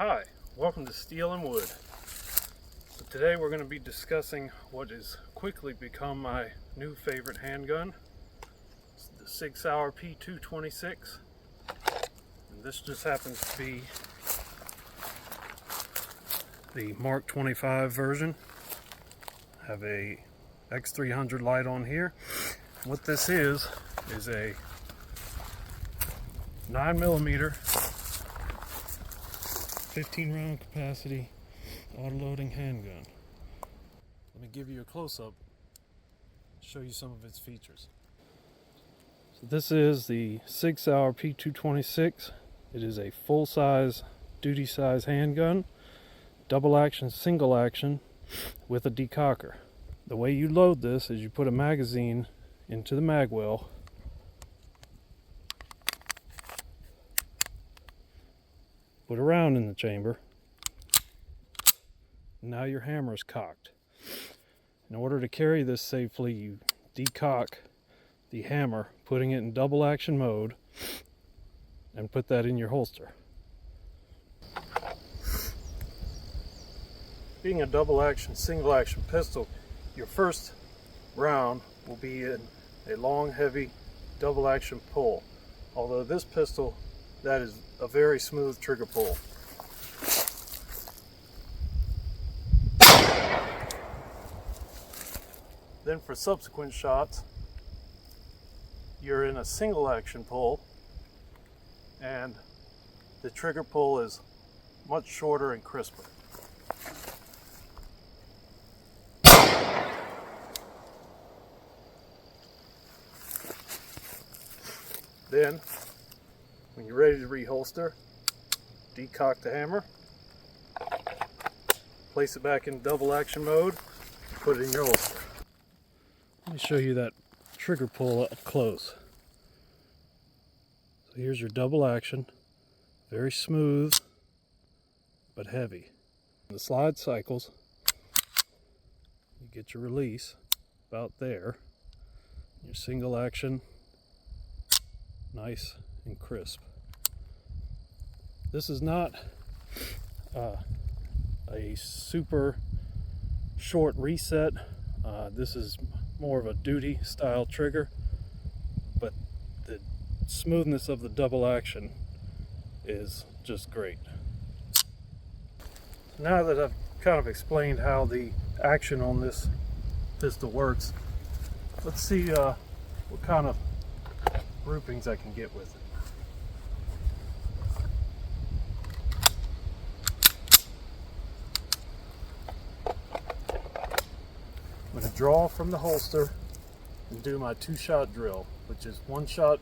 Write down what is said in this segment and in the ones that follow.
Hi, welcome to Steel and Wood. So today we're going to be discussing what has quickly become my new favorite handgun. It's the Sauer P226. And this just happens to be the Mk25 version. I have a X300 light on here. What this is a 9mm 15 round capacity auto-loading handgun. Let me give you a close-up, show you some of its features. So this is the Sauer P226. It is a full-size, duty-size handgun, double action, single action, with a decocker. The way you load this is you put a magazine into the mag well, put a round in the chamber. Now your hammer is cocked. In order to carry this safely, you decock the hammer, putting it in double action mode, and put that in your holster. Being a double action, single action pistol, your first round will be in a long, heavy double action pull. Although this pistol, that is a very smooth trigger pull. Then for subsequent shots, you're in a single action pull, and the trigger pull is much shorter and crisper. Then, when you're ready to reholster, decock the hammer, place it back in double action mode, and put it in your holster. Let me show you that trigger pull up close. So here's your double action, very smooth but heavy. The slide cycles, you get your release about there. Your single action, nice and crisp. This is not a super short reset. This is more of a duty style trigger, but the smoothness of the double action is just great. Now that I've kind of explained how the action on this pistol works, let's see what kind of groupings I can get with it. I'm going to draw from the holster and do my two-shot drill, which is one shot,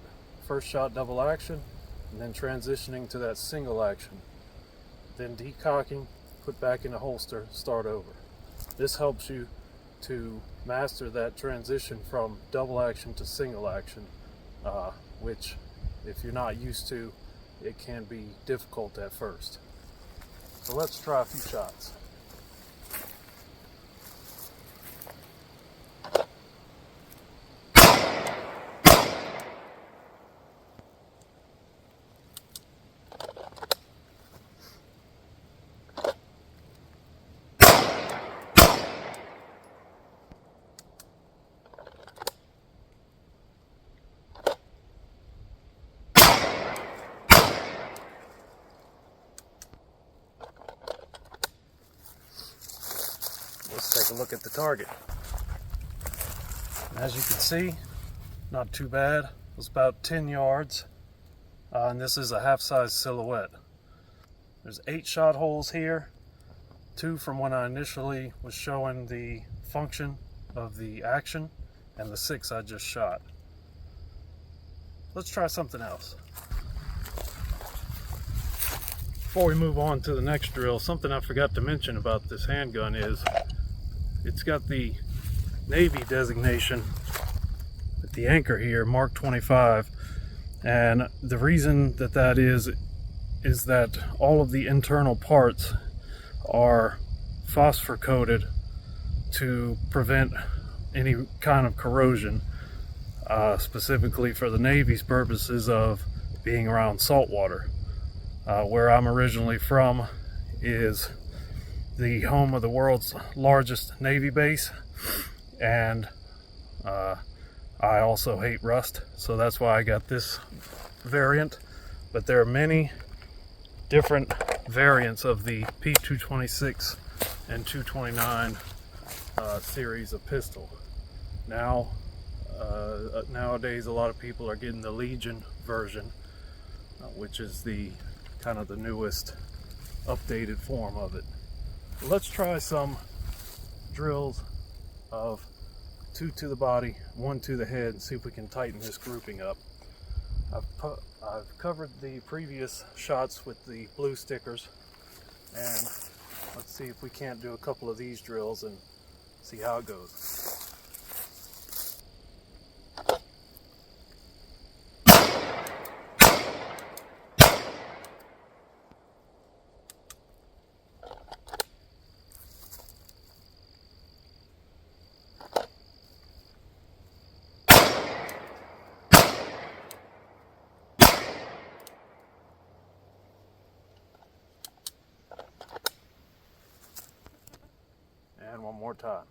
first shot double action, and then transitioning to that single action. Then decocking, put back in the holster, start over. This helps you to master that transition from double action to single action, which, if you're not used to, it can be difficult at first. So let's try a few shots. Let's take a look at the target. As you can see, not too bad. It was about 10 yards, and this is a half-size silhouette. There's 8 shot holes here, 2 from when I initially was showing the function of the action, and the 6 I just shot. Let's try something else. Before we move on to the next drill, something I forgot to mention about this handgun is it's got the Navy designation at the anchor here, Mk25, and the reason that is that all of the internal parts are phosphor coated to prevent any kind of corrosion, specifically for the Navy's purposes of being around salt water. Where I'm originally from is the home of the world's largest Navy base, and I also hate rust, so that's why I got this variant. But there are many different variants of the P226 and 229 series of pistol. Nowadays a lot of people are getting the Legion version, which is the kind of the newest updated form of it. Let's try some drills of 2 to the body, 1 to the head, and see if we can tighten this grouping up. I've covered the previous shots with the blue stickers, and let's see if we can't do a couple of these drills and see how it goes. And one more time.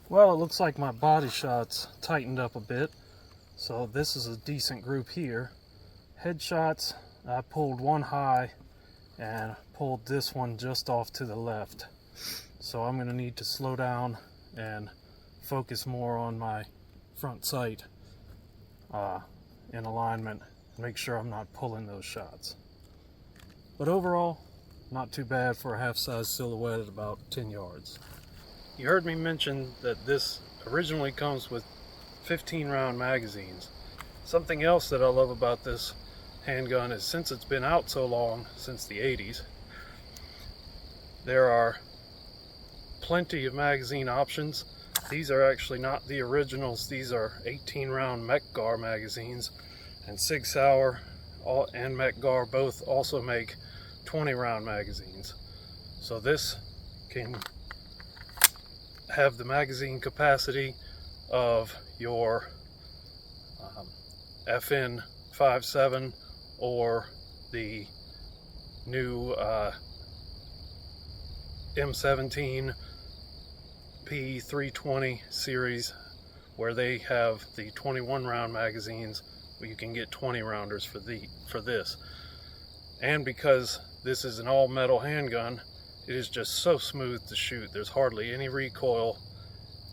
Well, it looks like my body shots tightened up a bit, so this is a decent group here. Headshots, I pulled one high and pulled this one just off to the left. So I'm going to need to slow down and focus more on my front sight in alignment, make sure I'm not pulling those shots. But overall, not too bad for a half-size silhouette at about 10 yards. You heard me mention that this originally comes with 15 round magazines. Something else that I love about this handgun is, since it's been out so long, since the 80s, there are plenty of magazine options. These are actually not the originals. These are 18 round Mk magazines, and Sauer and Mk both also make 20 round magazines. So this can have the magazine capacity of your FN 57 or the new M17 P226 series, where they have the 21 round magazines, where you can get 20 rounders for this. And because this is an all metal handgun, it is just so smooth to shoot. There's hardly any recoil,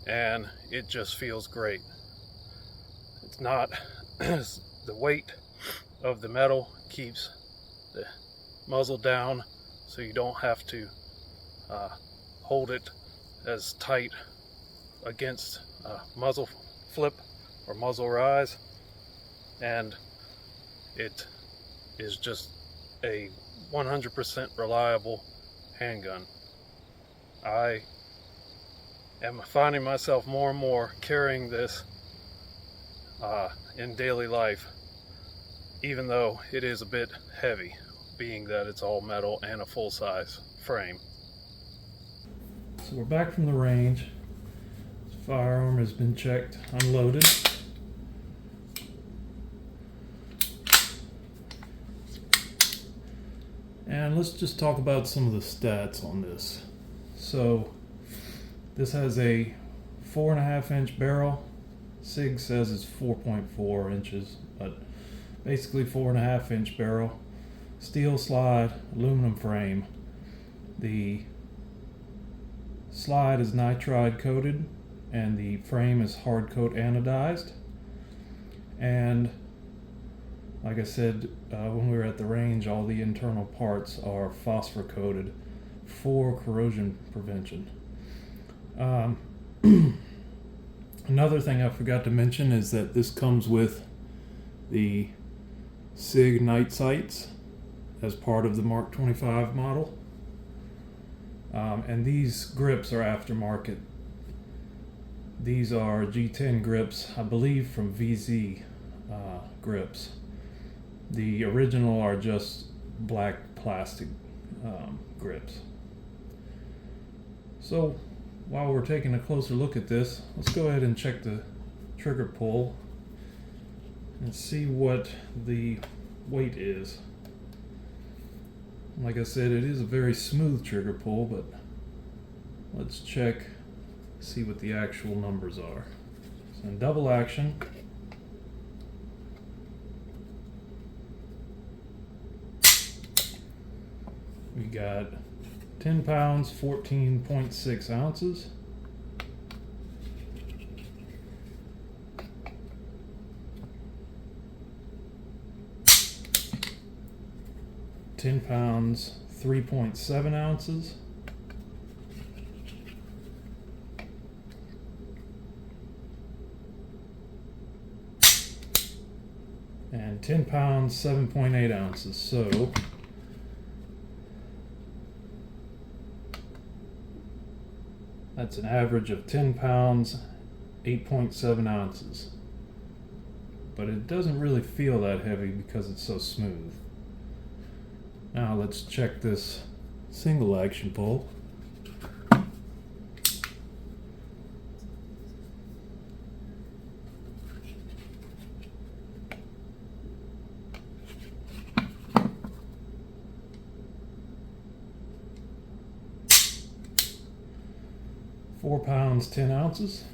and it just feels great. It's not the weight of the metal keeps the muzzle down, so you don't have to hold it as tight against muzzle flip or muzzle rise, and it is just a 100% reliable handgun. I am finding myself more and more carrying this in daily life, even though it is a bit heavy, being that it's all metal and a full-size frame. So we're back from the range. This firearm has been checked, unloaded. And let's just talk about some of the stats on this. So this has a 4.5 inch barrel. SIG says it's 4.4 inches, but basically 4.5 inch barrel. Steel slide, aluminum frame. The slide is nitride coated and the frame is hard coat anodized. And like I said, when we were at the range, all the internal parts are phosphor coated for corrosion prevention. Another thing I forgot to mention is that this comes with the SIG night sights as part of the Mark 25 model. And these grips are aftermarket. These are G10 grips, I believe from VZ grips. The original are just black plastic grips. So while we're taking a closer look at this, let's go ahead and check the trigger pull and see what the weight is. Like I said, it is a very smooth trigger pull, but let's check, see what the actual numbers are. So in double action, we got 10 pounds, 14.6 ounces. £10, 3.7 ounces. And 10 pounds, 7.8 ounces. So that's an average of 10 pounds, 8.7 ounces. But it doesn't really feel that heavy because it's so smooth. Now let's check this single action pull. £4, 10 ounces.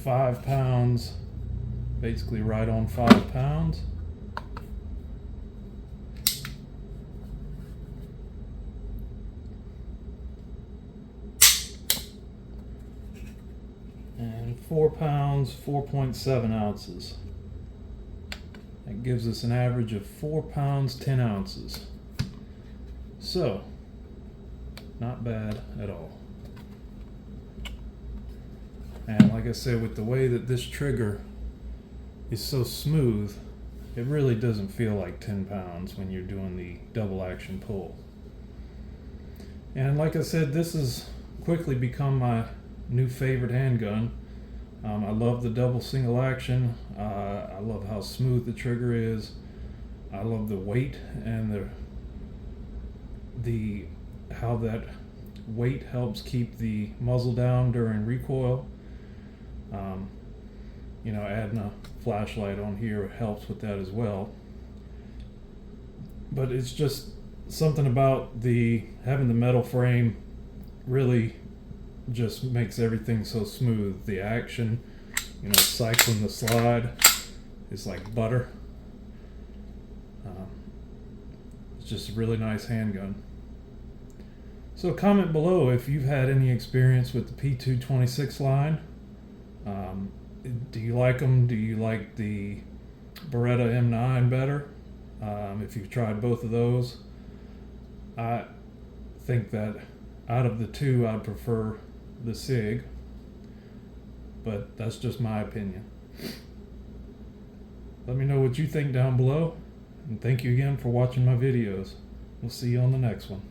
£5, basically right on 5 pounds. And 4 pounds, 4.7 ounces. That gives us an average of 4 pounds, 10 ounces. So, not bad at all. And like I said, with the way that this trigger is so smooth, it really doesn't feel like 10 pounds when you're doing the double action pull. And like I said, this has quickly become my new favorite handgun. I love the double single action. I love how smooth the trigger is. I love the weight and the how that weight helps keep the muzzle down during recoil. You know, adding a flashlight on here helps with that as well. But it's just something about having the metal frame really just makes everything so smooth. The action, you know, cycling the slide is like butter. It's just a really nice handgun. So comment below if you've had any experience with the P226 line. Do you like them? Do you like the Beretta M9 better? If you've tried both of those, I think that out of the two, I'd prefer the SIG, but that's just my opinion. Let me know what you think down below, and thank you again for watching my videos. We'll see you on the next one.